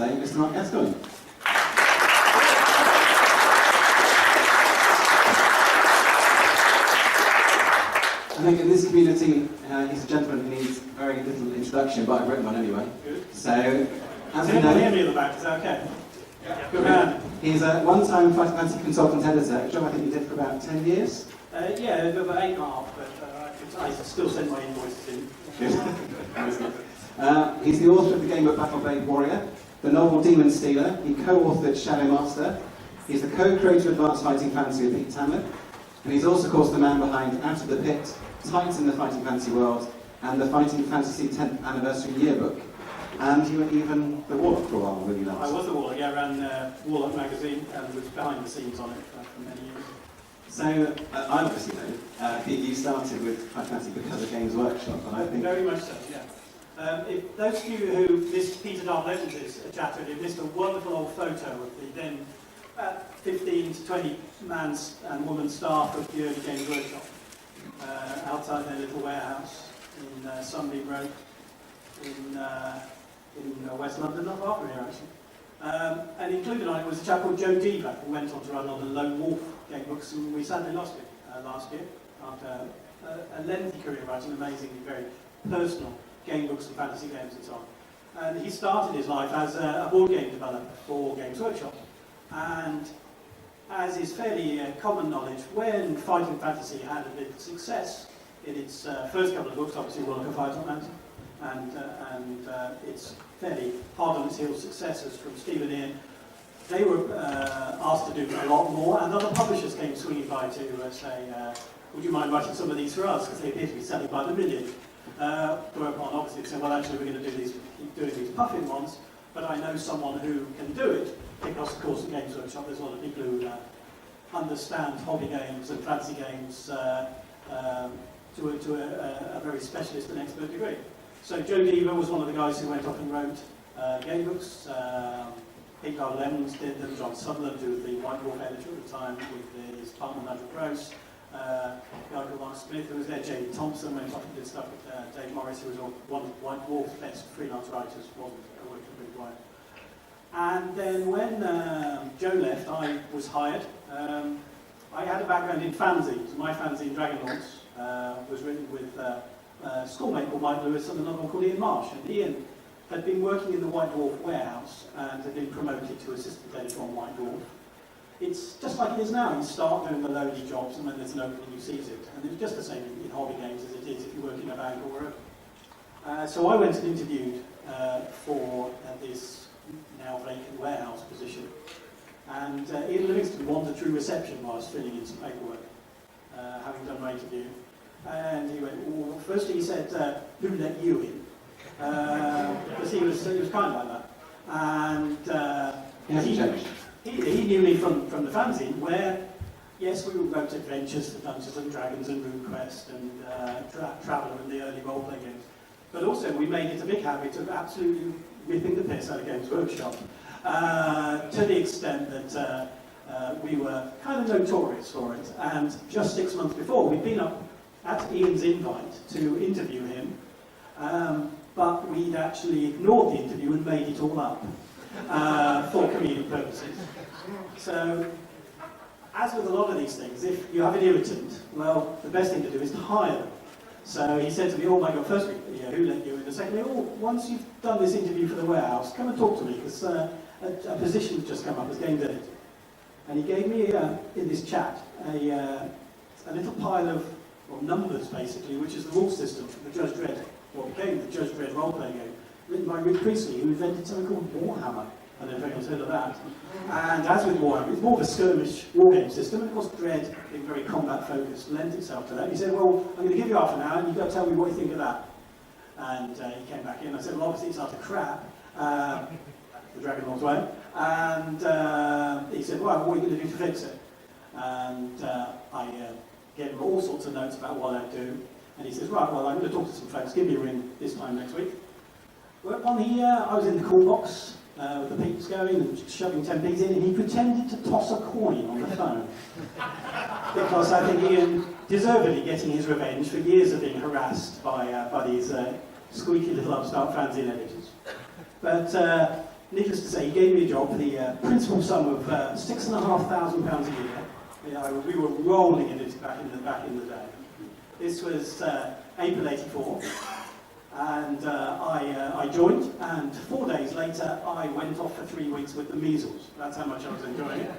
today, Mr. Marc Gascoigne. I think in this community, he's a gentleman who needs very little introduction, but I've written one anyway. Good. So, as we Can know, anyone hear me at the back? Is that okay? Yeah. Good man. He's a one-time Fighting Fantasy consultant editor, a job I think he did for about 10 years. Yeah, about 8.5, but I still send my invoices in. He's the author of the gamebook Battleblade Warrior, the novel Demonstealer. He co-authored Shadowmaster. He's the co-creator of Advanced Fighting Fantasy with Pete Tamlet. And he's also, of course, the man behind Out of the Pit, Tights in the Fighting Fantasy World, and the Fighting Fantasy 10th Anniversary Yearbook. And you were even the Warlock for a while, were you not? I was the Warlock, yeah. I ran Warlock Magazine and was behind the scenes on it for many years. So, I obviously know you started with Fighting Fantasy because of Games Workshop, and I think... Very much so, yeah. If those of you who missed Peter Darleton's chat with, missed a wonderful old photo of the then 15 to 20 man's and woman's staff of the early Games Workshop outside their little warehouse in Sunbeam Road in West London, not far from here actually. And included on it was a chap called Joe Deaver, who went on to run all the Lone Wolf game books, and we sadly lost him last year after a lengthy career writing amazingly very personal game books and fantasy games and so on. And he started his life as a board game developer for Games Workshop. And as is fairly common knowledge, when Fighting Fantasy had a bit of success in its first couple of books, obviously Warlock of Fighting Fantasy, and its fairly hard-on-its-heels successors from Stephen Ian, they were asked to do a lot more, and other publishers came swinging by to say, would you mind writing some of these for us, because they appear to be selling by the million. Whereupon obviously they said, well actually we're going to keep doing these Puffin ones, but I know someone who can do it, because of course at Games Workshop there's a lot of people who understand hobby games and fantasy games to a very specialist and expert degree. So Joe Deaver was one of the guys who went off and wrote gamebooks. Pete Lemons did them, John Sutherland, who was the White Wolf editor at the time with his partner Nigel Gross, a guy called Marc Smith who was there, Jamie Thompson went off and did stuff with Dave Morris, who was one of White Wolf's best freelance writers, wasn't working with White. And then when Joe left, I was hired. I had a background in fanzines. My fanzine, Dragonlords, was written with a schoolmate called Mike Lewis and another one called Ian Marsh. And Ian had been working in the White Dwarf warehouse and had been promoted to assistant editor on White Dwarf. It's just like it is now. You start doing the lowly jobs and when there's an opening you seize it. And it's just the same in hobby games as it is if you work in a bank or wherever. So I went and interviewed for this now vacant warehouse position. And Ian Livingston wandered through reception while I was filling in some paperwork, having done my interview. And he went, well, firstly he said, who let you in? Because he was kind of like that. And he knew me from the fanzine, where, yes, we wrote adventures for Dungeons and Dragons and RuneQuest and Traveller and the early role-playing games. But also we made it a big habit of absolutely ripping the piss out of Games Workshop, to the extent that we were kind of notorious for it. And just 6 months before, we'd been up at Ian's invite to interview him, but we'd actually ignored the interview and made it all up for comedic purposes. So, as with a lot of these things, if you have an irritant, well, the best thing to do is to hire them. So he said to me, oh my God, firstly, yeah, who let you in? And secondly, oh, once you've done this interview for the warehouse, come and talk to me, because a position's just come up as game editor. And he gave me, in this chat, a little pile of numbers, basically, which is the rule system for the Judge Dredd, what became the Judge Dredd role-playing game, written by Rick Priestley, who invented something called Warhammer. I don't know if anyone's heard of that. And as with Warhammer, it's more of a skirmish wargame system, and of course Dredd, being very combat-focused, lent itself to that. He said, well, I'm going to give you half an hour, and you've got to tell me what you think of that. And he came back in, I said, well, obviously it's utter crap, the Dragonlord's way. And he said, well, what are you going to do to fix it? And I gave him all sorts of notes about what I'd do. And he says, right, well, I'm going to talk to some folks, give me a ring this time next week. Whereupon I was in the call box with the peeps going and shoving 10p's in, and he pretended to toss a coin on the phone. Because I think Ian deservedly getting his revenge for years of being harassed by these squeaky little upstart fanzine editors. But needless to say, he gave me a job for the principal sum of £6,500 a year. We were rolling in it back in the day. This was April '84, and I joined, and 4 days later I went off for 3 weeks with the measles. That's how much I was enjoying it.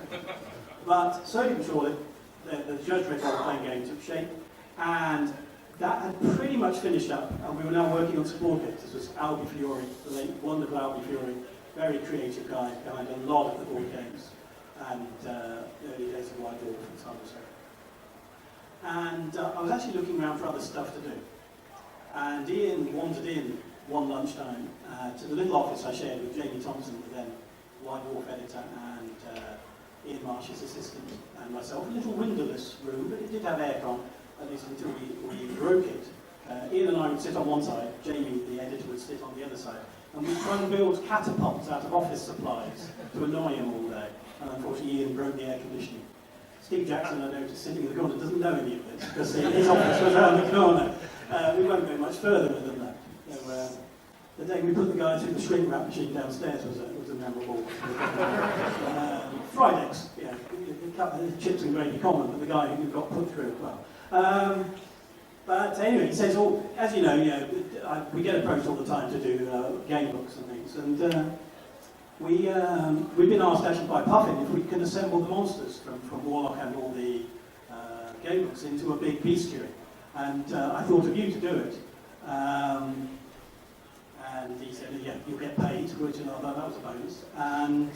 But slowly but surely, the judge-read role-playing game took shape, and that had pretty much finished up, and we were now working on support games. This was Albie Fiore, the late wonderful Albie Fiore, very creative guy behind a lot of the board games, and the early days of White Dwarf and so on and so forth. And I was actually looking around for other stuff to do. And Ian wandered in one lunchtime to the little office I shared with Jamie Thompson, the then White Dwarf editor, and Ian Marsh's assistant, and myself. A little windowless room, but it did have aircon, at least until we broke it. Ian and I would sit on one side, Jamie, the editor, would sit on the other side, and we'd try and build catapults out of office supplies to annoy him all day. And unfortunately, Ian broke the air conditioning. Steve Jackson, I noticed, sitting in the corner, doesn't know any of this, because his office was around the corner. We won't go much further than that. So, the day we put the guy through the shrink wrap machine downstairs was a memorable. Fried eggs, yeah, chips and gravy common, but the guy who got put through as well. But anyway, he says, "Oh, as you know, we get approached all the time to do game books and things, and we've been asked actually by Puffin if we can assemble the monsters from Warlock and all the game books into a big bestiary, and I thought of you to do it." And he said, "Yeah, you'll get paid," which that was a bonus. And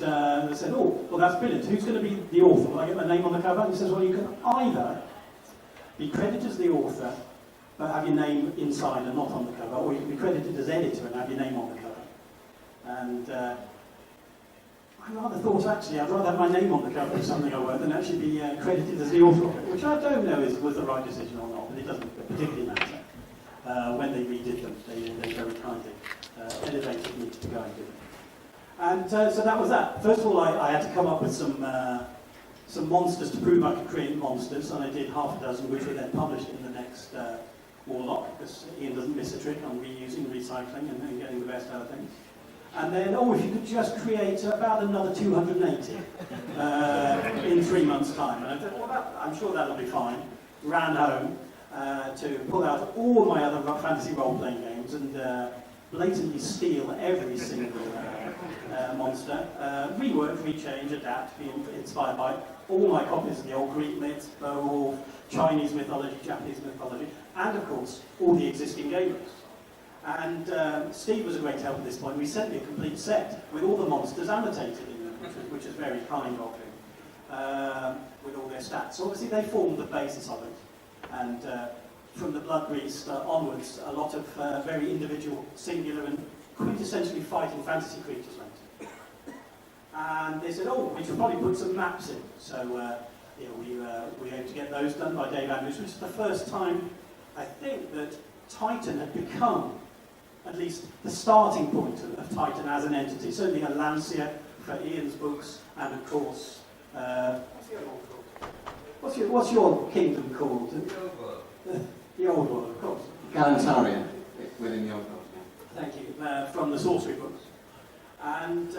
they said, "Oh, well, that's brilliant. Who's going to be the author? Will I get my name on the cover?" And he says, "Well, you can either be credited as the author, but have your name inside and not on the cover, or you can be credited as editor and have your name on the cover." And I rather thought, actually, I'd rather have my name on the cover of something I wrote than actually be credited as the author of it, which I don't know was the right decision or not, but it doesn't particularly matter. When they redid them, they very kindly elevated me to go and do it. And so that was that. First of all, I had to come up with some monsters to prove I could create monsters, and I did half a dozen, which were then published in the next Warlock, because Ian doesn't miss a trick on reusing, recycling, and getting the best out of things. And then, if you could just create about another 280 in 3 months' time. And I thought, well, I'm sure that'll be fine. Ran home to pull out all my other fantasy role-playing games and blatantly steal every single monster, rework, rechange, adapt, be inspired by all my copies of the old Greek myths, Beowulf, Chinese mythology, Japanese mythology, and of course, all the existing game books. And Steve was a great help at this point. We sent me a complete set with all the monsters annotated in them, which is very kind of him, with all their stats. So obviously they formed the basis of it. And from the Blood Grease onwards, a lot of very individual, singular, and quintessentially fighting fantasy creatures went. And they said, we should probably put some maps in. So we aim to get those done by Dave Andrews, which is the first time, I think, that Titan had become at least the starting point of Titan as an entity. Certainly a Lancia for Ian's books, and of course, what's your kingdom called? The Old World. The Old World, of course. Galantaria, within the Old World. Yeah. Thank you. From the Sorcery Books. And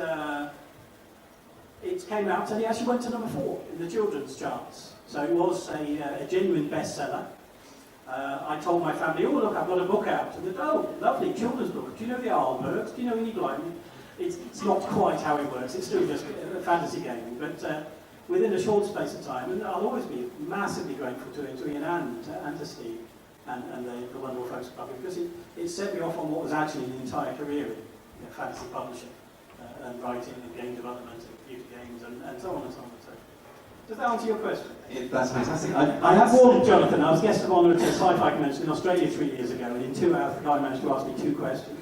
it came out, and it actually went to number 4 in the children's charts. So it was a genuine bestseller. I told my family, look, I've got a book out. And they said, lovely, children's book. Do you know the Arlbergs? Do you know any blind? It's not quite how it works. It's still just fantasy gaming. But within a short space of time, and I'll always be massively grateful to Ian and to Steve and the wonderful folks at Puffin, because it set me off on what was actually an entire career in fantasy publishing and writing and game development and computer games and so on and so on and so on. Does that answer your question? That's fantastic. I have warned Jonathan. I was guest of honour at a sci-fi convention in Australia 3 years ago, and in 2 hours the guy managed to ask me 2 questions.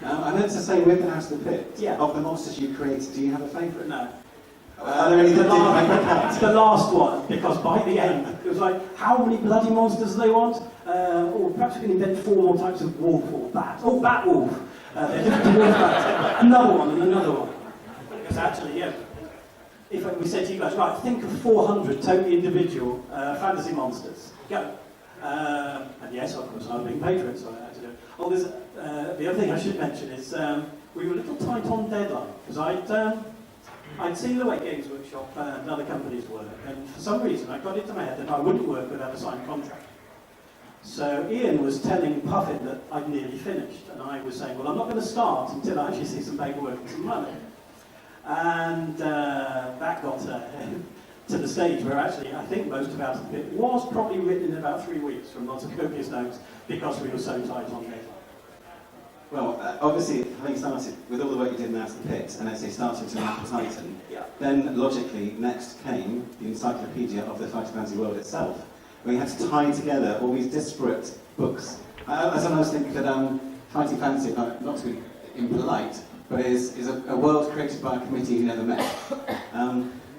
I meant to say, with Out of the Pit, yeah. Of the monsters you created, do you have a favourite? No. Are there any that didn't make the cut? It's the last one, because by the end, it was like, how many bloody monsters do they want? Or perhaps we can invent 4 more types of wolf or bat. Bat wolf. They're different wolf bats. Another one and another one. Because actually, if we said to you guys, right, think of 400 totally individual fantasy monsters. Go. And yes, of course, I'm being paid for it, so I had to do it. There's the other thing I should mention is we were a little tight on deadline, because I'd seen the way Games Workshop and other companies work, and for some reason I got into my head that I wouldn't work without a signed contract. So Ian was telling Puffin that I'd nearly finished, and I was saying, well, I'm not going to start until I actually see some paperwork and some money. And that got to the stage where actually I think most about it was probably written in about 3 weeks from lots of copious notes, because we were so tight on deadline. Well, obviously, having started with all the work you did in Out of the Pit, and as you started to map Titan, Yeah. then logically next came the encyclopedia of the Fighting Fantasy world itself, where you had to tie together all these disparate books. I sometimes think that Fighting Fantasy, not to be impolite, but is a world created by a committee who never met.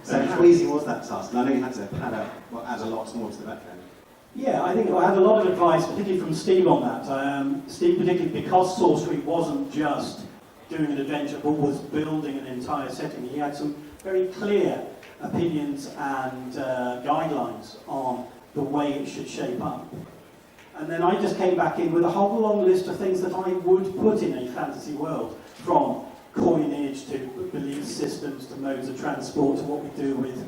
So how easy was that task? And I know you had to add a lot more to the background. Yeah, I think I had a lot of advice, particularly from Steve on that. Steve, particularly because Sorcery wasn't just doing an adventure, but was building an entire setting. He had some very clear opinions and guidelines on the way it should shape up. And then I just came back in with a whole long list of things that I would put in a fantasy world, from coinage to belief systems to modes of transport to what we do with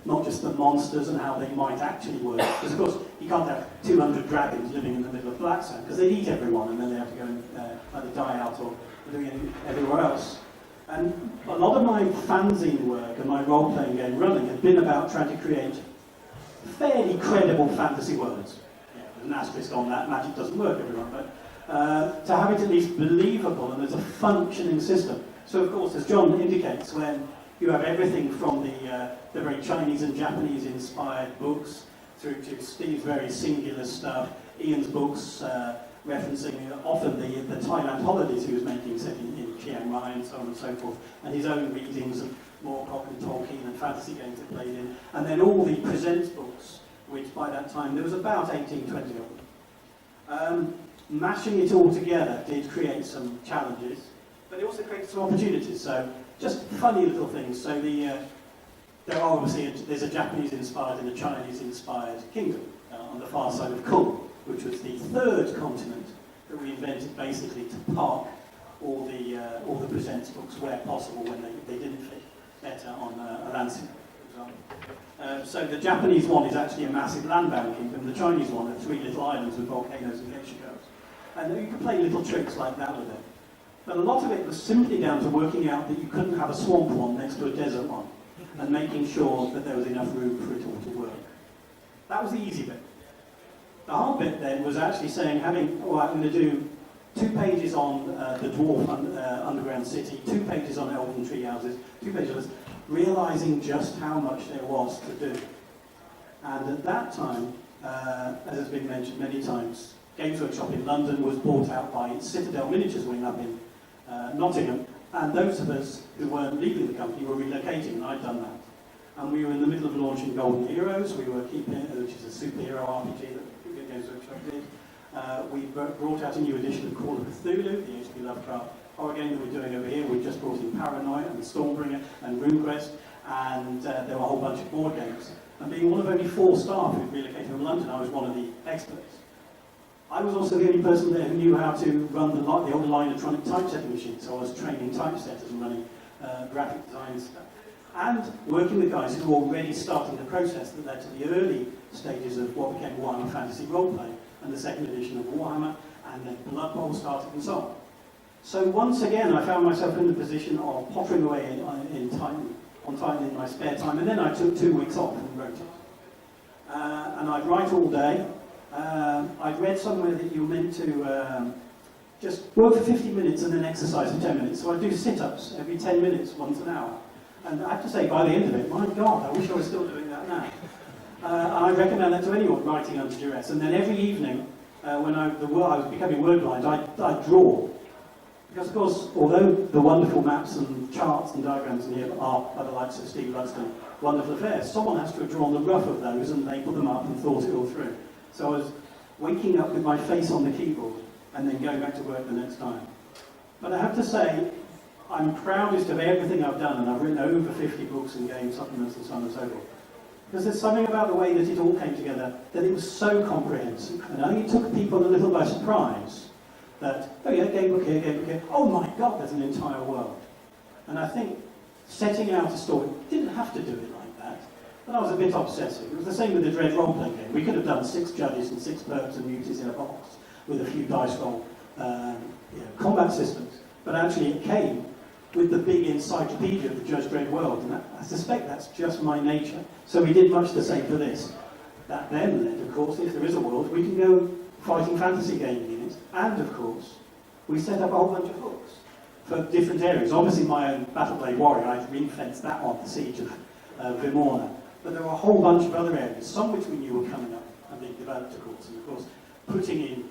not just the monsters and how they might actually work. Because, of course, you can't have 200 dragons living in the middle of Blacksand, because they'd eat everyone and then they have to go and either die out or doing it everywhere else. And a lot of my fanzine work and my role-playing game running had been about trying to create fairly credible fantasy worlds. Yeah, there's an asterisk on that, magic doesn't work, everyone, but to have it at least believable and as a functioning system. So, of course, as John indicates, when you have everything from the very Chinese and Japanese inspired books through to Steve's very singular stuff, Ian's books referencing often the Thailand holidays he was making, set in Chiang Mai and so on and so forth, and his own readings of more popular Tolkien and fantasy games that played in, and then all the Presents books, which by that time there was about 18, 20 of them. Mashing it all together did create some challenges, but it also created some opportunities. So just funny little things. So there are obviously there's a Japanese-inspired and a Chinese-inspired kingdom on the far side of Kul, which was the third continent that we invented basically to park all the Presents books where possible when they didn't fit better on a landscape, for example. So the Japanese one is actually a massive land-bound kingdom. The Chinese one are 3 little islands with volcanoes and geishikos. And you could play little tricks like that with it. But a lot of it was simply down to working out that you couldn't have a swamp one next to a desert one, and making sure that there was enough room for it all to work. That was the easy bit. The hard bit then was actually saying, I'm going to do 2 pages on the dwarf underground city, 2 pages on elven tree houses, 2 pages, realising just how much there was to do. And at that time, as has been mentioned many times, Games Workshop in London was bought out by Citadel Miniatures wing up in Nottingham, and those of us who weren't leaving the company were relocating, and I'd done that. And we were in the middle of launching Golden Heroes. We were keeping it, which is a superhero RPG that Games Workshop did. We brought out a new edition of Call of Cthulhu, the H.P. Lovecraft horror game that we're doing over here. We just brought in Paranoia and Stormbringer and RuneQuest, and there were a whole bunch of board games. And being one of only 4 staff who'd relocated from London, I was one of the experts. I was also the only person there who knew how to run the old Linetronic typesetting machine, so I was training typesetters and running graphic design stuff. And working with guys who were already starting the process that led to the early stages of what became Warhammer Fantasy Roleplay, and the second edition of Warhammer, and then Blood Bowl started and so on. So once again, I found myself in the position of pottering away on Titan in my spare time, and then I took 2 weeks off and wrote it. And I'd write all day. I'd read somewhere that you're meant to just work for 50 minutes and then exercise for 10 minutes. So I'd do sit-ups every 10 minutes, once an hour. And I have to say, by the end of it, my God, I wish I was still doing that now. And I recommend that to anyone writing under duress. And then every evening, when I was becoming word blind, I'd draw. Because, of course, although the wonderful maps and charts and diagrams in here are, by the likes of Steve Ludston, wonderful affairs, someone has to have drawn the rough of those and they put them up and thought it all through. So I was waking up with my face on the keyboard and then going back to work the next time. But I have to say, I'm proudest of everything I've done, and I've written over 50 books and game supplements and so on and so forth. Because there's something about the way that it all came together, that it was so comprehensive. And I think it took people a little by surprise. that, oh yeah, gamebook here, oh my god, there's an entire world. And I think setting out a story, didn't have to do it like that, but I was a bit obsessive. It was the same with the Dread role-playing game. We could have done 6 judges and 6 perks and muties in a box with a few dice roll combat systems, but actually it came with the big encyclopedia of the Judge Dredd world, and I suspect that's just my nature. So we did much the same for this. That then led, of course, if there is a world, we can go fighting fantasy gaming in it, and of course, we set up a whole bunch of hooks for different areas. Obviously my own Battleblade Warrior, I ring-fenced that one, the Siege of Vimorna, but there were a whole bunch of other areas, some which we knew were coming up and being developed, of course, and of course, putting in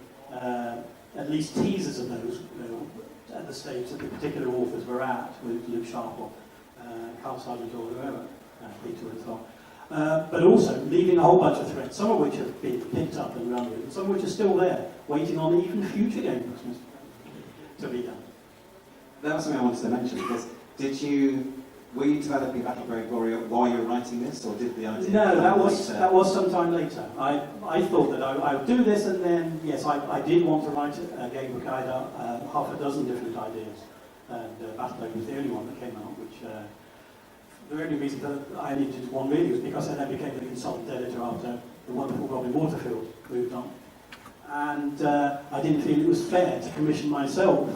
at least teasers of those, at the stage that the particular authors were at, with Luke Sharp or Carl Sargent or whoever, Peter as well. But also leaving a whole bunch of threads, some of which have been picked up and run with, and some of which are still there, waiting on even future gamebooks to be done. That was something I wanted to mention, because were you developing Battleblade Warrior while you were writing this, or did the idea? No, that was some time later. I thought that I would do this, and then, yes, I did want to write a gamebook. I had half a dozen different ideas, and Battleblade was the only one that came out, which the only reason that I only did one really was because I then became the consultant editor after the wonderful Robin Waterfield moved on. And I didn't feel it was fair to commission myself,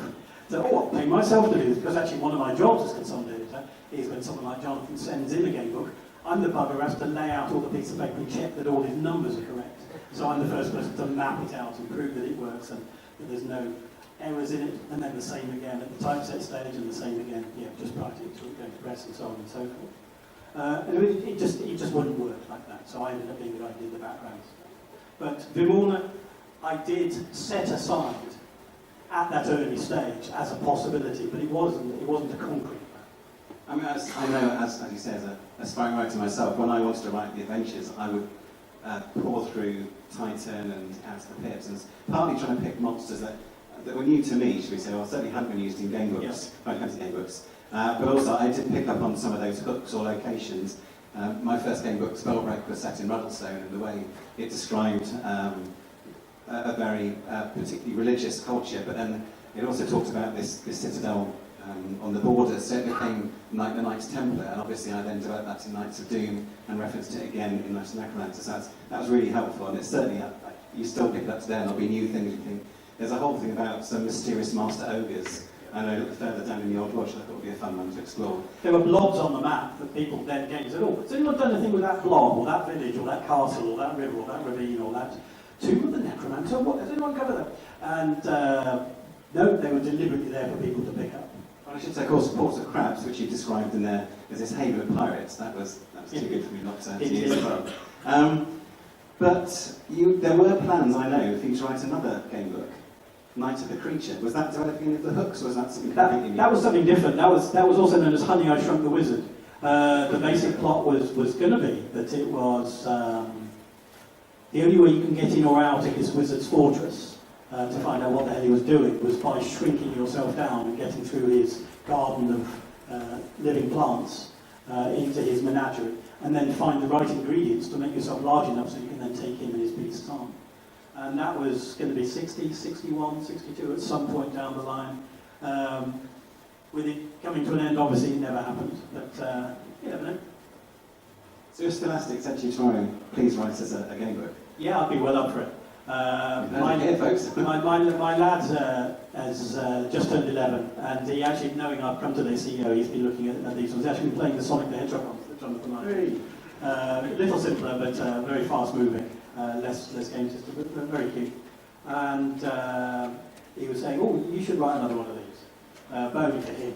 I'll pay myself to do this, because actually one of my jobs as consultant editor is when someone like Jonathan sends in a gamebook, I'm the bugger who has to lay out all the pieces of paper and check that all his numbers are correct. So I'm the first person to map it out and prove that it works and that there's no errors in it, and then the same again at the typeset stage, and the same again, just prior to it going to press and so on and so forth. And it just wouldn't work like that, so I ended up being the guy who did the backgrounds. But Vimorna, I did set aside at that early stage as a possibility, but it wasn't a concrete plan. I mean, I know, as you say, as a aspiring writer myself, when I wanted to write the adventures, I would pour through Titan and Out of the Pit, and partly trying to pick monsters that were new to me, should we say, or certainly hadn't been used in gamebooks, fantasy gamebooks. But also, I did pick up on some of those hooks or locations. My first gamebook, Spellbreak, was set in Ruddlestone, and the way it described a very particularly religious culture, but then it also talked about this citadel on the border, so it became the Knights Templar, and obviously I then developed that to Knights of Doom and referenced it again in Knights of Necromancer, so that was really helpful, and it's certainly, you still pick it up today and there'll be new things you think. There's a whole thing about some mysterious master ogres, I know a little further down in the Old Lodge, I thought would be a fun one to explore. There were blobs on the map that people then games said, has anyone done anything with that blob, or that village, or that castle, or that river, or that ravine, or that tomb of the necromancer? What, has anyone covered that? And no, they were deliberately there for people to pick up. Well, I should say, of course, Ports of Crabs, which you described in there as this haven of pirates, that was too good for me not to use as well. But there were plans, I know, for you to write another game book, Night of the Creature. Was that developing any of the hooks, or was that something completely new? That was something different. That was also known as Honey, I Shrunk the Wizard. The basic plot was going to be that it was the only way you can get in or out of this wizard's fortress to find out what the hell he was doing was by shrinking yourself down and getting through his garden of living plants into his menagerie, and then find the right ingredients to make yourself large enough so you can then take him and his beasts on. And that was going to be 60, 61, 62 at some point down the line. With it coming to an end, obviously it never happened, but you never know. So if Scholastic said to you tomorrow, please write us a game book? Yeah, I'd be well up for it. My lad has just turned 11, and he actually, knowing I've come to this, he's been looking at these ones. He's actually been playing the Sonic the Hedgehog ones that Jonathan liked. A little simpler, but very fast moving, less game system, but very cute. And he was saying, oh, you should write another one of these, but only for him.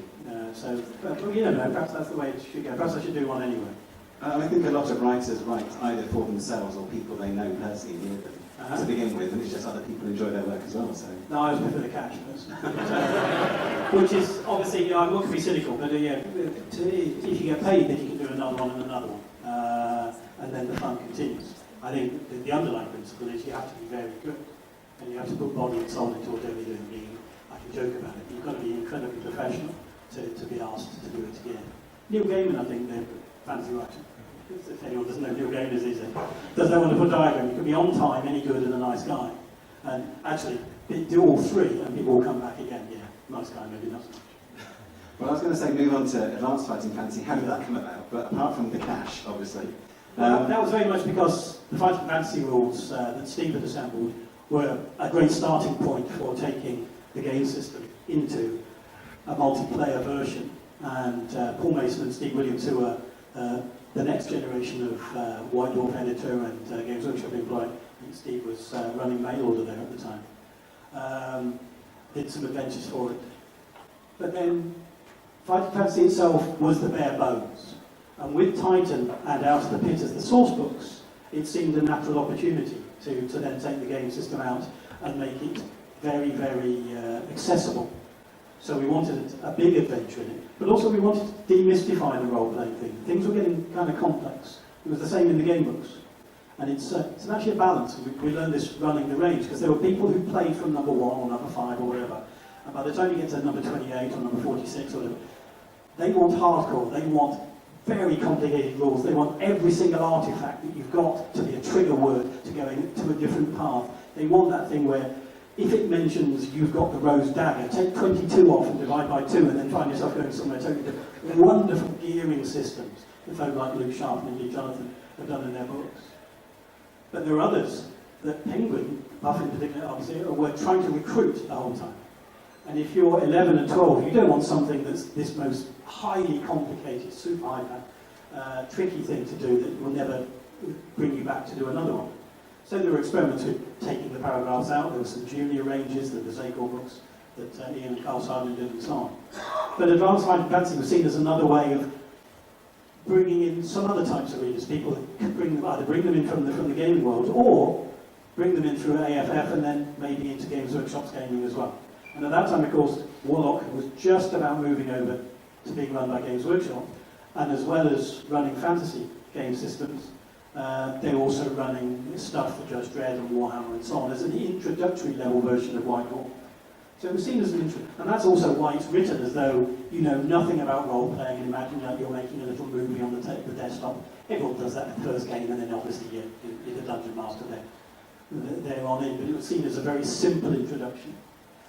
But you don't know, perhaps that's the way it should go. Perhaps I should do one anyway. I think a lot of writers write either for themselves or people they know personally near them to begin with, and it's just other people enjoy their work as well. So. No, I was for the cash person. Which is obviously, I'm not going to be cynical, but if you get paid, then you can do another one and another one, and then the fun continues. I think the underlying principle is you have to be very good, and you have to put body and soul into whatever you're doing. I can joke about it. You've got to be incredibly professional to be asked to do it again. Neil Gaiman, I think, they're fancy writing. If anyone doesn't know Neil Gaiman is, doesn't know wonderful diagram. You can be on time, any good, and a nice guy. And actually, do all three, and people will come back again. Yeah, nice guy, maybe not so much. Well, I was going to say move on to Advanced Fighting Fantasy. How did that come about? But apart from the cash, obviously. That was very much because the Fighting Fantasy rules that Steve had assembled were a great starting point for taking the game system into a multiplayer version. And Paul Mason and Steve Williams, who were the next generation of White Dwarf editor and Games Workshop employee, I think Steve was running mail order there at the time, did some adventures for it. But then Fighting Fantasy itself was the bare bones. And with Titan and Out of the Pit as the source books, it seemed a natural opportunity to then take the game system out and make it very, very accessible. So we wanted a big adventure in it, but also we wanted to demystify the role-playing thing. Things were getting kind of complex. It was the same in the game books. And it's actually a balance. We learned this running the range, because there were people who played from number 1 or number 5 or whatever. And by the time you get to number 28 or number 46 or whatever, they want hardcore. They want very complicated rules. They want every single artifact that you've got to be a trigger word to go into a different path. They want that thing where if it mentions you've got the rose dagger, take 22 off and divide by 2 and then find yourself going somewhere totally different. Wonderful gearing systems that folk like Luke Sharp and indeed Jonathan have done in their books. But there are others that Penguin, Buff in particular, obviously, were trying to recruit the whole time. And if you're 11 and 12, you don't want something that's this most highly complicated, super hyper, tricky thing to do that will never bring you back to do another one. So there were experiments with taking the paragraphs out. There were some junior ranges, there were the Zagor books that Ian and Carl Sargent did and so on. But Advanced Fighting Fantasy was seen as another way of bringing in some other types of readers, people that could either bring them in from the gaming world or bring them in through AFF and then maybe into Games Workshop's gaming as well. And at that time, of course, Warlock was just about moving over to being run by Games Workshop, and as well as running fantasy game systems, they're also running stuff for Judge Dredd and Warhammer and so on as an introductory level version of White Dwarf. So it was seen as an intro, and that's also why it's written as though you know nothing about role-playing and imagine that you're making a little movie on the desktop. Everyone does that in the first game, and then obviously you're the Dungeon Master there on in, but it was seen as a very simple introduction.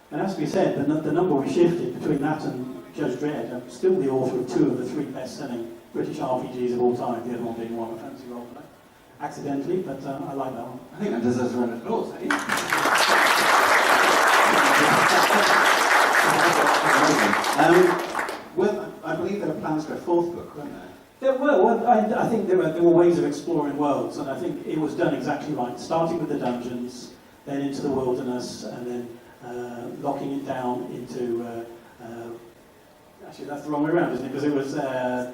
And as we said, the number we shifted between that and Judge Dredd, I'm still the author of 2 of the 3 best-selling British RPGs of all time, the other one being Warhammer Fantasy Roleplay. Accidentally, but I like that one. I think that deserves a round of applause, eh? Well, I believe there were plans for a 4th book, weren't there? There were. Well, I think there were ways of exploring worlds, and I think it was done exactly right. Starting with the dungeons, then into the wilderness, and then locking it down into... actually, that's the wrong way around, isn't it? Because it was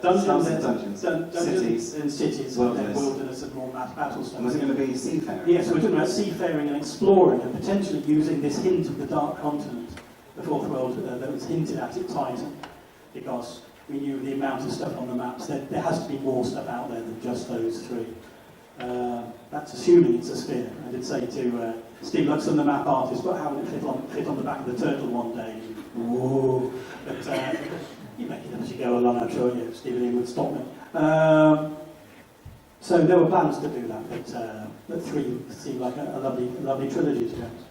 dungeons, cities, and cities, and then wilderness and more battle stuff. And was it going to be seafaring? Yes, we're talking about seafaring and exploring, and potentially using this hint of the Dark Continent, the 4th world that was hinted at Titan, because we knew the amount of stuff on the maps. There has to be more stuff out there than just those 3. That's assuming it's a sphere. I did say to Steve Luxon, the map artist, but how would it fit on the back of the turtle one day? Whoa! But you make it as you go along, I'm sure Stephen Ian would stop me. So there were plans to do that, but 3 seemed like a lovely trilogy to be honest.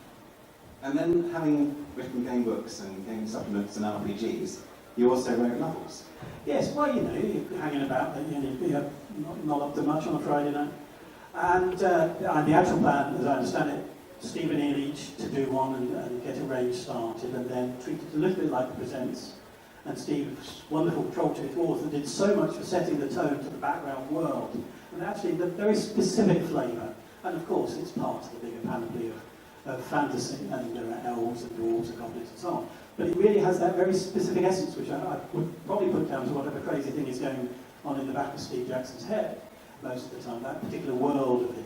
And then, having written game books and game supplements and RPGs, you also wrote novels. Yes, well, you're hanging about, you're not up to much on a Friday night. And the actual plan, as I understand it, Steve and Ian each to do one and get a range started, and then treat it a little bit like the Presents. And Steve's wonderful Trolltooth author did so much for setting the tone to the background world, and actually the very specific flavour. And of course, it's part of the bigger panoply of fantasy, and there are elves and dwarves and goblins and so on. But it really has that very specific essence, which I would probably put down to whatever crazy thing is going on in the back of Steve Jackson's head most of the time, that particular world of his.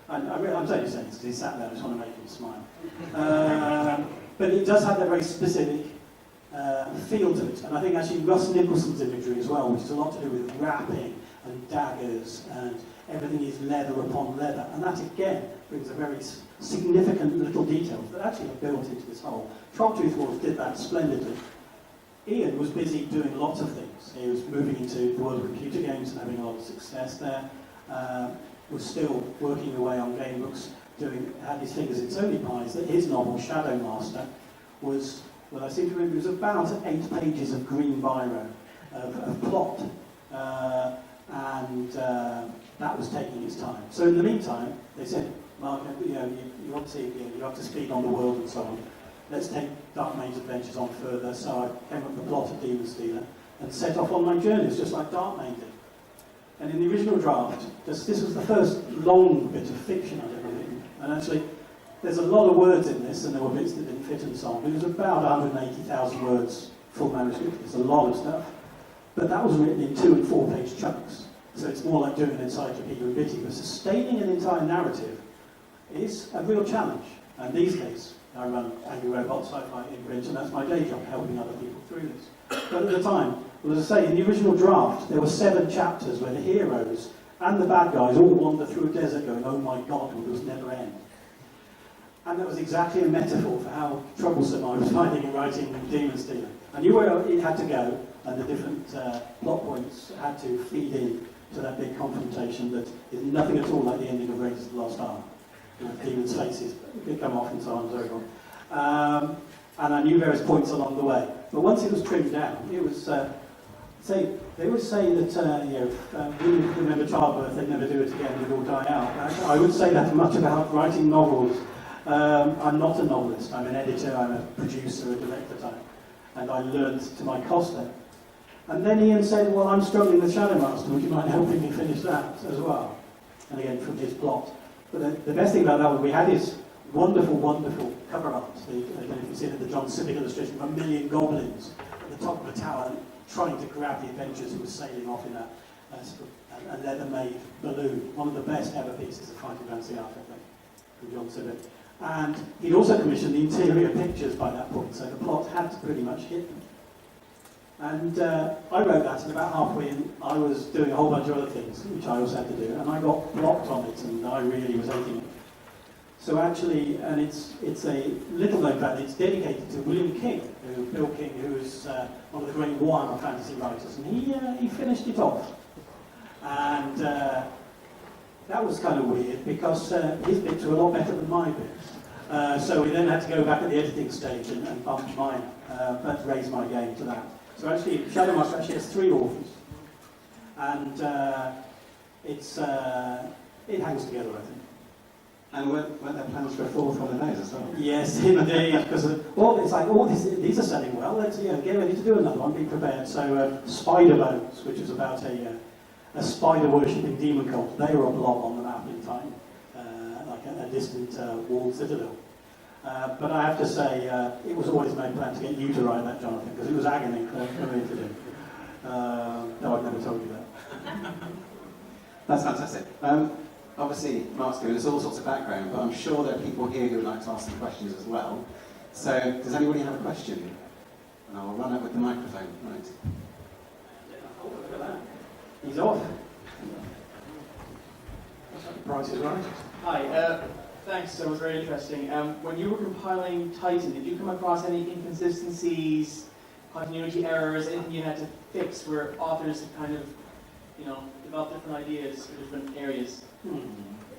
And I'm only saying this because he sat there, I just want to make him smile. But it does have that very specific feel to it. And I think actually Russ Nicholson's imagery as well, which has a lot to do with wrapping and daggers, and everything is leather upon leather. And that again brings a very significant little details that actually are built into this whole. Trolltooth Wars did that splendidly. Ian was busy doing lots of things. He was moving into the world of computer games and having a lot of success there. Was still working away on game books, had his fingers in so many pies that his novel, Shadowmaster, was, well, I seem to remember, it was about 8 pages of green biro, of plot, and that was taking its time. So in the meantime, they said, Mark, you obviously you're up to speed on the world and so on. Let's take Dark Mage's adventures on further. So I came up with the plot of Demonstealer and set off on my journeys, just like Dark Mage did. And in the original draft, this was the first long bit of fiction I'd ever written. And actually, there's a lot of words in this, and there were bits that didn't fit and so on. But it was about 180,000 words, full manuscript. It's a lot of stuff. But that was written in 2- and 4-page chunks. So it's more like doing an encyclopedia of bitty. But sustaining an entire narrative is a real challenge. And these days, I run Angry Robot Sci-Fi imprint, and that's my day job, helping other people through this. But at the time, well, as I say, in the original draft, there were 7 chapters where the heroes and the bad guys all wander through a desert going, oh my God, will this never end? And that was exactly a metaphor for how troublesome I was finding in writing Demonstealer. I knew where it had to go, and the different plot points had to feed in to that big confrontation that is nothing at all like the ending of Raiders of the Lost Ark. Demons' faces come off and so on and so forth. And I knew various points along the way. But once it was trimmed down, it was, they would say that, we remember childbirth, they'd never do it again, they'd all die out. I would say that much about writing novels. I'm not a novelist, I'm an editor, I'm a producer, a director, and I learned to my cost there. And then Ian said, well, I'm struggling with Shadowmaster, would you mind helping me finish that as well? And again, from his plot. But the best thing about that was we had his wonderful, wonderful cover art. I don't know if you've seen it, the John Civic illustration of 1,000,000 goblins at the top of a tower trying to grab the adventurers who were sailing off in a leather-made balloon. One of the best ever pieces of fighting fantasy art, I think, from John Civic. And he'd also commissioned the interior pictures by that point, so the plot had to pretty much hit them. And I wrote that, and about halfway in, I was doing a whole bunch of other things, which I also had to do, and I got blocked on it, and I really was hating it. So actually, and it's a little known fact, it's dedicated to William King, Bill King, who was one of the great Warhammer fantasy writers, and he finished it off. And that was kind of weird, because his bits were a lot better than my bits. So we then had to go back at the editing stage and bump mine, but raise my game to that. So actually, Shadowmaster actually has 3 authors, and it hangs together, I think. And weren't there plans for a 4th one of those as well? Yes, indeed, because it's like, these are selling well, let's get ready to do another one, be prepared. So Spider Bones, which is about a spider-worshipping demon cult, they were a blob on the map in time, like a distant walled citadel. But I have to say, it was always my plan to get you to write that, Jonathan, because it was agony for me to do. No, I've never told you that. That's fantastic. Obviously, Marc's given us all sorts of background, but I'm sure there are people here who would like to ask some questions as well. So, does anybody have a question? And I'll run up with the microphone. Right. Oh, look at that. He's off. Price is right. Hi, thanks, that was very interesting. When you were compiling Titan, did you come across any inconsistencies, continuity errors, anything you had to fix where authors had kind of, developed different ideas for different areas?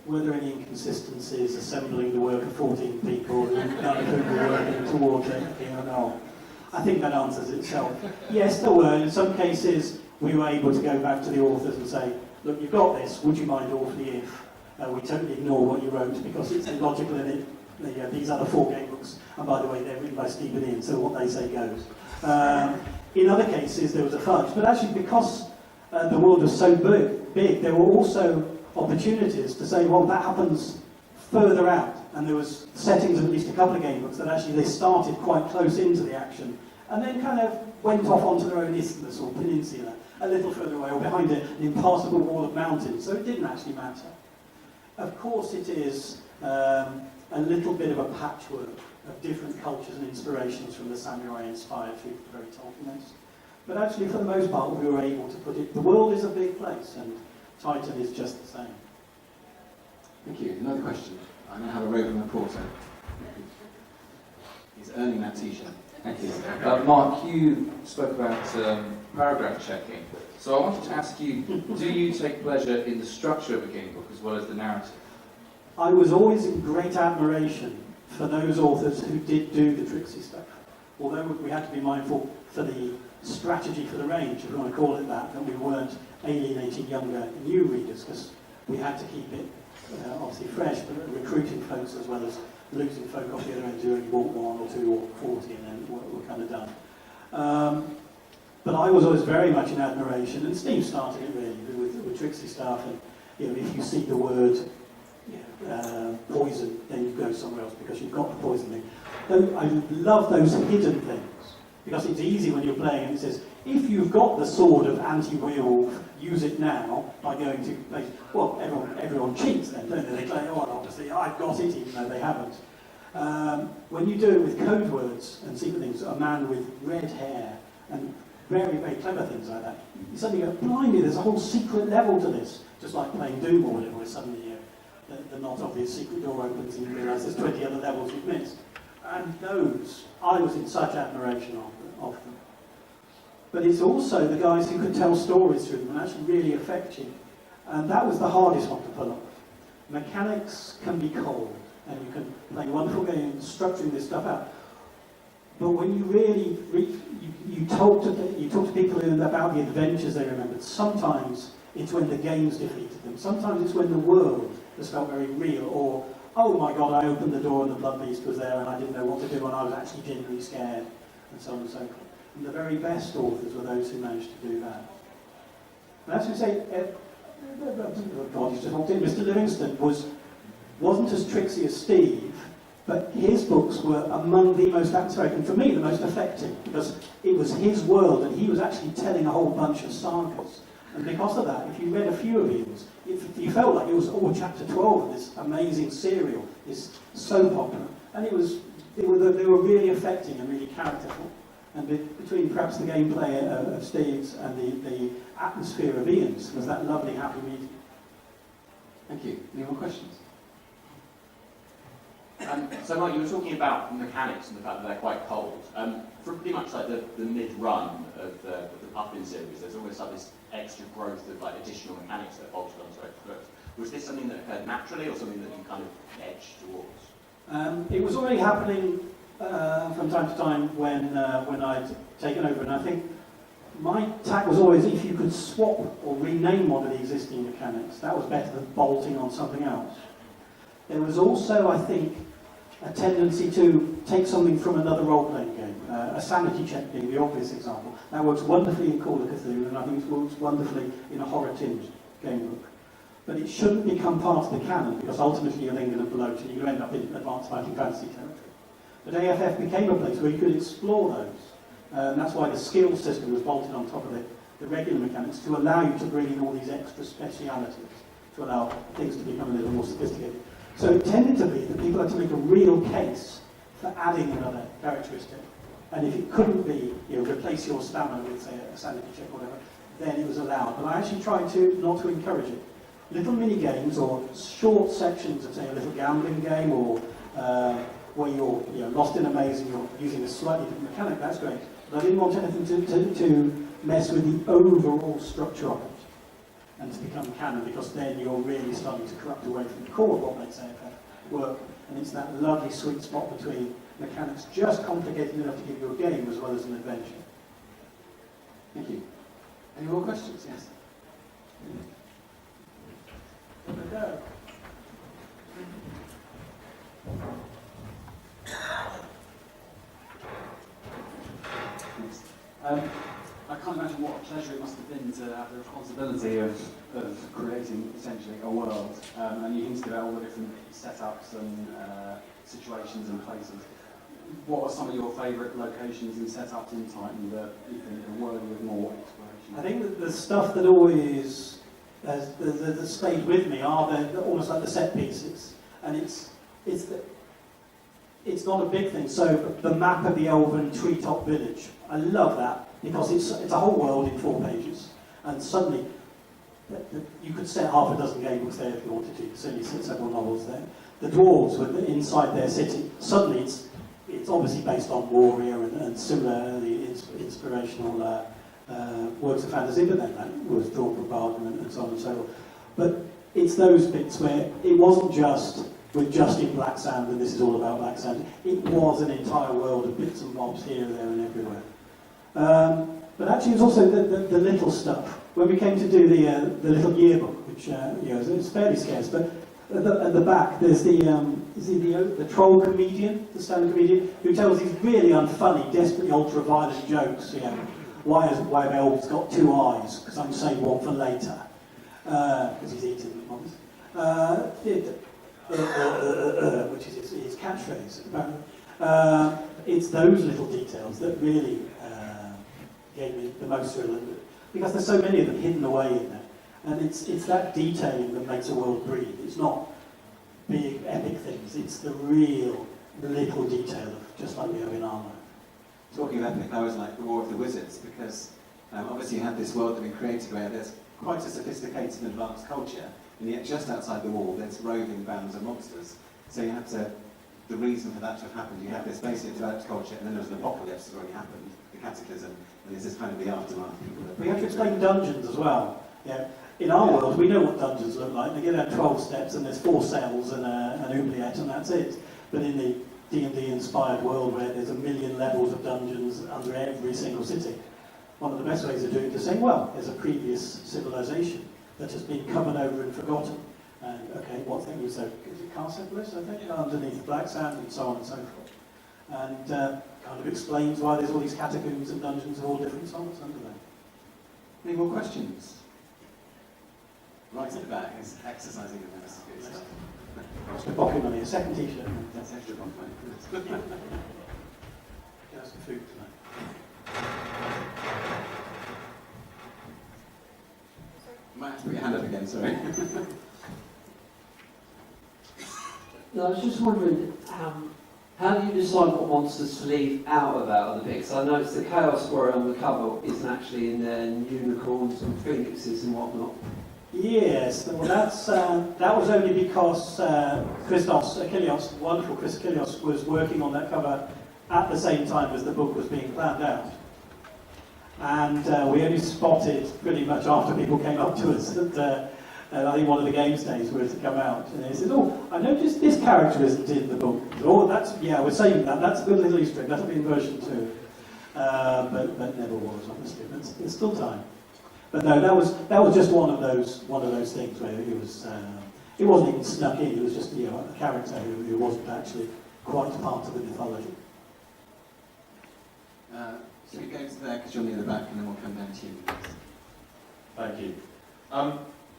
Were there any inconsistencies assembling the work of 14 people and none of whom were working towards anything or no? I think that answers itself. Yes, there were. In some cases, we were able to go back to the authors and say, look, you've got this, would you mind awfully if we totally ignore what you wrote because it's illogical in it. These are the 4 game books, and by the way, they're written by Steve and Ian, so what they say goes. In other cases, there was a fudge, but actually because the world was so big, there were also opportunities to say, well, that happens further out, and there was settings of at least a couple of game books that actually they started quite close into the action, and then kind of went off onto their own isthmus or peninsula, a little further away, or behind an impassable wall of mountains, so it didn't actually matter. Of course it is a little bit of a patchwork of different cultures and inspirations from the samurai-inspired through the very Tolkienites. But actually, for the most part, we were able to put it, the world is a big place, and Titan is just the same. Thank you. Another question. I'm going to have a roving reporter. He's earning that t-shirt. Thank you. Marc, you spoke about paragraph checking. So I wanted to ask you, do you take pleasure in the structure of a game book as well as the narrative? I was always in great admiration for those authors who did do the tricksy stuff. Although we had to be mindful for the strategy for the range, if you want to call it that we weren't alienating younger new readers, because we had to keep it obviously fresh, but recruiting folks as well as losing folk off the other end who only bought 1 or 2 or 40 and then were kind of done. But I was always very much in admiration, and Steve started it really with tricksy stuff, and if you see the word poison, then you go somewhere else because you've got the poison thing. I love those hidden things, because it's easy when you're playing and it says, if you've got the sword of anti-werewolf, use it now by going to place. Well, everyone cheats then, don't they? They claim, oh, obviously I've got it, even though they haven't. When you do it with code words and secret things, a man with red hair and very, very clever things like that, you suddenly go, blimey, there's a whole secret level to this. Just like playing Doom or whatever, where suddenly the not obvious secret door opens and you realise there's 20 other levels you've missed. And those, I was in such admiration of them. But it's also the guys who could tell stories through them and actually really affect you. And that was the hardest one to pull off. Mechanics can be cold, and you can play wonderful games structuring this stuff out. But when you really you talk to people about the adventures they remembered, sometimes it's when the games defeated them. Sometimes it's when the world has felt very real, or, oh my God, I opened the door and the blood beast was there and I didn't know what to do and I was actually genuinely scared, and so on and so forth. And the very best authors were those who managed to do that. And as we say, God, he's just walked in. Mr. Livingston wasn't as tricksy as Steve, but his books were among the most atmospheric, and for me, the most effective, because it was his world and he was actually telling a whole bunch of sagas. And because of that, if you read a few of his, you felt like it was all chapter 12 of this amazing serial, this soap opera. And they were really affecting and really characterful. And between perhaps the gameplay of Steve's and the atmosphere of Ian's was that lovely happy medium. Thank you. Any more questions? So Mark, you were talking about mechanics and the fact that they're quite cold. For pretty much like the mid-run of the Puffin series, there's always like this extra growth of like additional mechanics that bolted onto extra books. Was this something that occurred naturally, or something that you kind of edged towards? It was already happening from time to time when I'd taken over, and I think my tack was always if you could swap or rename one of the existing mechanics, that was better than bolting on something else. There was also, I think, a tendency to take something from another role-playing game. A sanity check being the obvious example. That works wonderfully in Call of Cthulhu, and I think it works wonderfully in a horror-tinged gamebook. But it shouldn't become part of the canon, because ultimately you're then going to bloat and you end up in advanced fighting fantasy territory. But AFF became a place where you could explore those. And that's why the skill system was bolted on top of the regular mechanics, to allow you to bring in all these extra specialities, to allow things to become a little more sophisticated. So it tended to be that people had to make a real case for adding another characteristic. And if it couldn't be, replace your stamina with, say, a sanity check or whatever, then it was allowed. But I actually tried not to encourage it. Little mini games or short sections of, say, a little gambling game, or where you're lost in a maze and you're using a slightly different mechanic, that's great. But I didn't want anything to mess with the overall structure of it and to become canon, because then you're really starting to corrupt away from the core of what makes AFF work. And it's that lovely sweet spot between mechanics just complicated enough to give you a game as well as an adventure. Thank you. Any more questions? Yes. There we go. I can't imagine what a pleasure it must have been to have the responsibility of creating essentially a world. And you hinted about all the different setups and situations and places. What are some of your favourite locations and setups in Titan that you think are worthy of more exploration? I think that the stuff that always that stayed with me are almost like the set pieces, and it's not a big thing. So the map of the Elven treetop village, I love that, because it's a whole world in 4 pages, and suddenly you could set half a dozen gamebooks there if you wanted to. You could certainly set several novels there. The dwarves were inside their city. Suddenly it's obviously based on Warrior and similarly inspirational works of fantasy, but then that was drawn from Bargain and so on and so forth. But it's those bits where it wasn't just with just in Black Sand and this is all about Black Sand. It was an entire world of bits and bobs here, there and everywhere. But actually it was also the little stuff. When we came to do the little yearbook, which it's fairly scarce, but at the back there's the troll comedian, the stand-up comedian, who tells these really unfunny, desperately ultra-violent jokes. Why have elves got 2 eyes? Because I'm saving one for later. Because he's eating them, obviously. Which is his catchphrase. It's those little details that really gave me the most thrill, because there's so many of them hidden away in there. And it's that detailing that makes a world breathe. It's not big, epic things. It's the real little detail of just like we have in Armo. Talking of epic, I always like the War of the Wizards, because obviously you have this world that we've created where there's quite a sophisticated and advanced culture, and yet just outside the wall there's roving bands of monsters. So you have to, the reason for that to have happened, you have this basic developed culture, and then there's an apocalypse that's already happened, the cataclysm, and this is kind of the aftermath. We have to explain dungeons as well. In our world, we know what dungeons look like. They get out 12 steps, and there's 4 cells and an oubliette, and that's it. But in the D&D inspired world where there's a million levels of dungeons under every single city, one of the best ways of doing it is saying, well, there's a previous civilization that has been covered over and forgotten. And okay, what thing was that? Is it Carcepolis, I think, underneath Black Sand and so on and so forth. And kind of explains why there's all these catacombs and dungeons of all different sorts under there. Any more questions? Right at the back is exercising in this stuff. Extra pocket money, a second t-shirt. That's extra pocket money. Get us some food tonight. You might have to put your hand up again, sorry. No, I was just wondering, how do you decide what monsters to leave out of our other picks? I noticed the Chaos Warrior on the cover isn't actually in there, and unicorns and phoenixes and whatnot. Yes, well that was only because Christos Achilleos, wonderful Chris Achilleos, was working on that cover at the same time as the book was being planned out. And we only spotted pretty much after people came up to us that I think one of the games days were to come out. And they said, oh, I noticed this character isn't in the book. Oh, we're saying that. That's a good little Easter egg. That'll be in version 2. But never was, obviously. But there's still time. But no, that was just one of those things where it wasn't even snuck in. It was just a character who wasn't actually quite part of the mythology. So we go to there because you're near the back, and then we'll come down to you next. Thank you.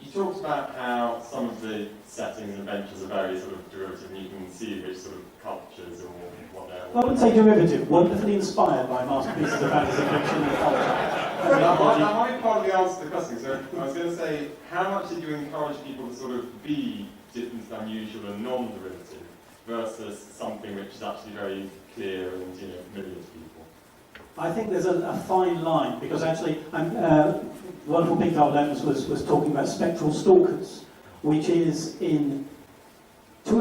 You talked about how some of the settings and adventures are very sort of derivative, and you can see which sort of cultures or what they're. I wouldn't say derivative, wonderfully inspired by masterpieces of fantasy fiction and culture. That might be part of the answer to the question. So I was going to say, how much did you encourage people to sort of be different, unusual, and non-derivative versus something which is actually very clear and familiar to people? I think there's a fine line, because actually, wonderful Pink Dark was talking about spectral stalkers, which is to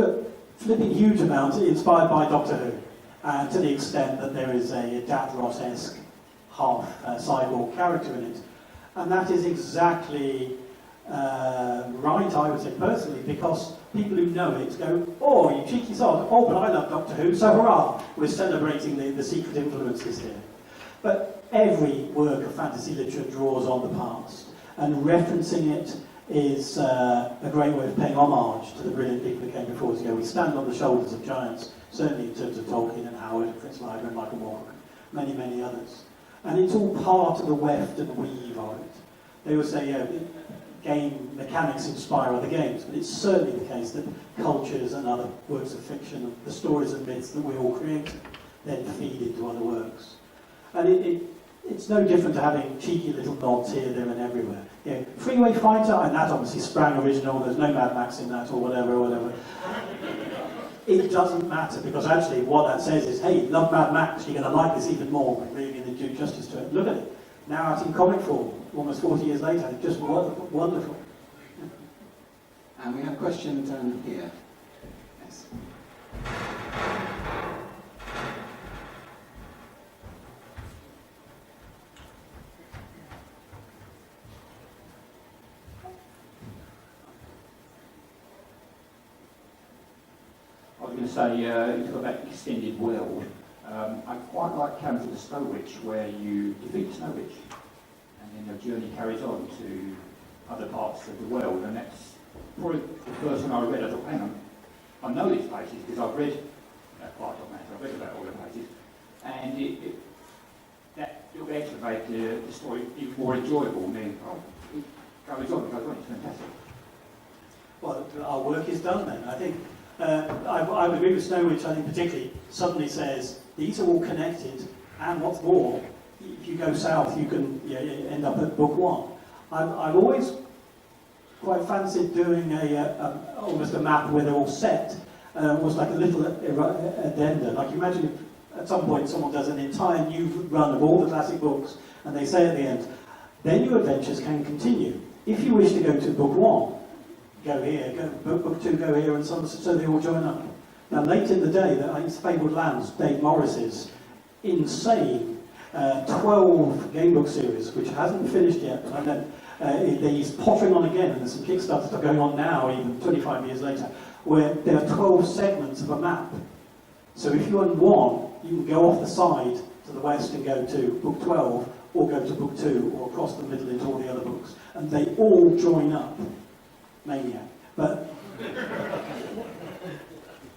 a flipping huge amount inspired by Doctor Who, and to the extent that there is a Davros-esque half cyborg character in it. And that is exactly right, I would say personally, because people who know it go, oh, you cheeky sod, oh, but I love Doctor Who, so hurrah, we're celebrating the secret influences here. But every work of fantasy literature draws on the past, and referencing it is a great way of paying homage to the brilliant people who came before us. We stand on the shoulders of giants, certainly in terms of Tolkien and Howard and Fritz Leiber and Michael Moore, many, many others. And it's all part of the weft and weave of it. They would say game mechanics inspire other games, but it's certainly the case that cultures and other works of fiction, the stories and myths that we all create, then feed into other works. And it's no different to having cheeky little nods here, there and everywhere. Freeway Fighter, and that obviously sprang original, there's no Mad Max in that or whatever. It doesn't matter, because actually what that says is, hey, love Mad Max, you're going to like this even more. We're really going to do justice to it. Look at it. Now out in comic form, almost 40 years later, it's just wonderful. And we have a question down here. Yes. going to say, you talk about extended world. I quite like Camp of the Snow Witch, where you defeat the Snow Witch, and then your journey carries on to other parts of the world, and that's probably the first one I read. I thought, hang on, I know these places because I've read quite a lot, I've read about all the places, and that little extra made the story even more enjoyable. And then, it goes on, it's fantastic. Well, our work is done then. I think I would agree with Snow Witch. I think particularly suddenly says these are all connected, and what's more, if you go south, you can end up at book one. I've always quite fancied doing almost a map where they're all set. Was like a little addenda. Like, imagine if at some point someone does an entire new run of all the classic books, and they say at the end, then your adventures can continue. If you wish to go to book one, go here, book two, go here, and so they all join up. Now, late in the day, I think it's Fabled Lands, Dave Morris's insane 12 gamebook series, which hasn't finished yet, but I know he's pottering on again, and there's some Kickstarter stuff going on now, even 25 years later, where there are 12 segments of a map. So if you own one, you can go off the side to the west and go to book 12, or go to book 2, or across the middle into all the other books. And they all join up. Maniac. But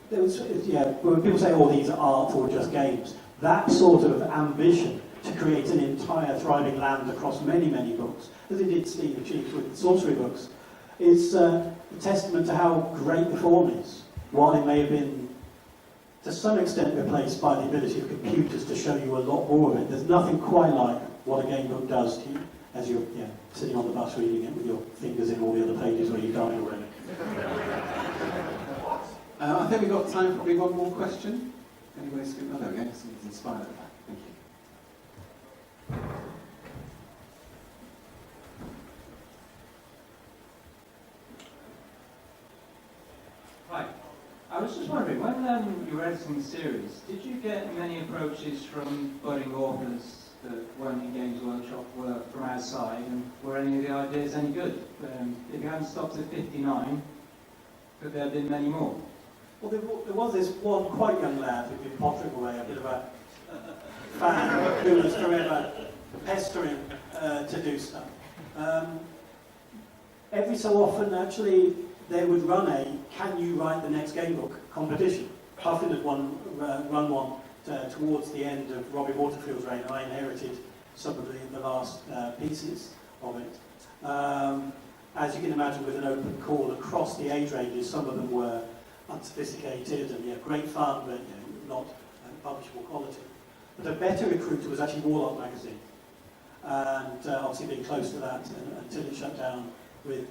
there was, when people say, oh, these are art or just games, that sort of ambition to create an entire thriving land across many, many books, as it did Steve achieve with Sorcery Books, is a testament to how great the form is. While it may have been, to some extent, replaced by the ability of computers to show you a lot more of it, there's nothing quite like what a game book does to you as you're sitting on the bus reading it with your fingers in all the other pages where you die already. I think we've got time for probably one more question. Anybody's going? Oh, there we go. Somebody's inspired at that. Thank you. Hi. I was just wondering, when you were editing the series, did you get many approaches from budding authors that weren't in Games Workshop, were from outside, and were any of the ideas any good? If you hadn't stopped at 59, could there have been many more? Well, there was this one quite young lad who'd been pottering away, a bit of a fan who was forever pestering to do stuff. Every so often, actually, they would run a "Can you write the next game book?" competition. Puffin had run one towards the end of Robbie Waterfield's reign, and I inherited some of the last pieces of it. As you can imagine, with an open call across the age ranges, some of them were unsophisticated and great fun, but not publishable quality. But a better recruiter was actually Warlock Magazine, and obviously being close to that until it shut down with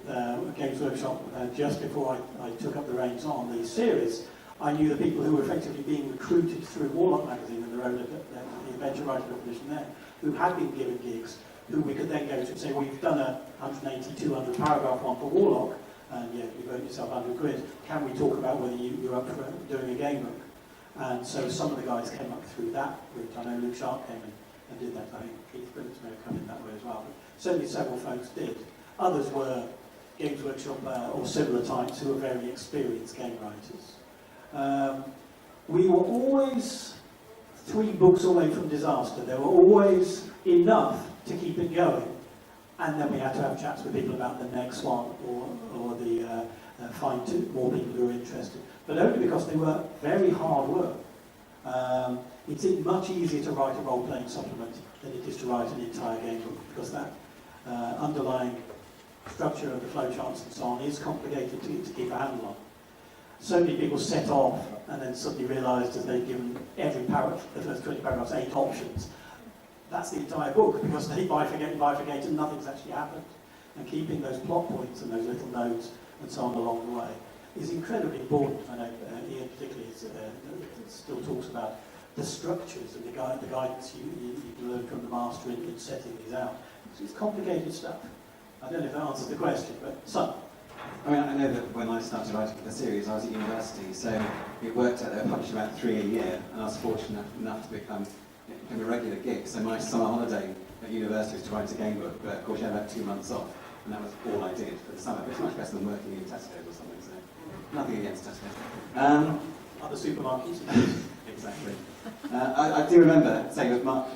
Games Workshop just before I took up the reins on the series. I knew the people who were effectively being recruited through Warlock Magazine and their own the adventure writer proposition there, who had been given gigs, who we could then go to and say, well, you've done a 180, 200 paragraph one for Warlock, and you've earned yourself 100 quid. Can we talk about whether you're up for doing a game book? And so some of the guys came up through that route. I know Luke Sharp came in and did that. I think Keith Phillips may have come in that way as well. But certainly several folks did. Others were Games Workshop or similar types who were very experienced game writers. We were always 3 books away from disaster. There were always enough to keep it going. And then we had to have chats with people about the next one or find more people who were interested. But only because they were very hard work. It's much easier to write a role-playing supplement than it is to write an entire game book, because that underlying structure of the flowcharts and so on is complicated to keep a handle on. So many people set off and then suddenly realised, as they'd given every paragraph, the first 20 paragraphs, 8 options. That's the entire book, because they bifurcate and nothing's actually happened. And keeping those plot points and those little notes and so on along the way is incredibly important. I know Ian particularly still talks about the structures and the guidance you learn from the master in setting these out. It's complicated stuff. I don't know if that answers the question, but some. I mean, I know that when I started writing the series, I was at university, so it worked out. They were publishing about 3 a year, and I was fortunate enough to become a regular gig. So my summer holiday at university was to write a game book, but of course you had about 2 months off, and that was all I did for the summer. But it's much better than working in Tesco's or something, so nothing against Tesco's. other supermarkets. Exactly. I do remember saying with Marc,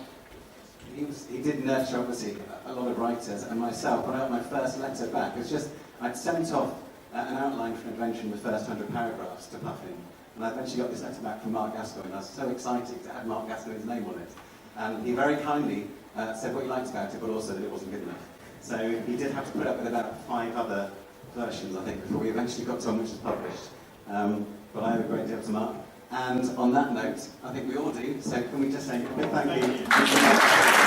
he did nurture, obviously, a lot of writers, and myself. When I got my first letter back, it was just, I'd sent off an outline for an adventure in the first 100 paragraphs to Puffin, and I eventually got this letter back from Marc Gascoigne, and I was so excited to have Marc Gascoigne's name on it. And he very kindly said what he liked about it, but also that it wasn't good enough. So he did have to put up with about 5 other versions, I think, before we eventually got to one which was published. But I owe a great deal to Marc. And on that note, I think we all do, so can we just say a big thank you.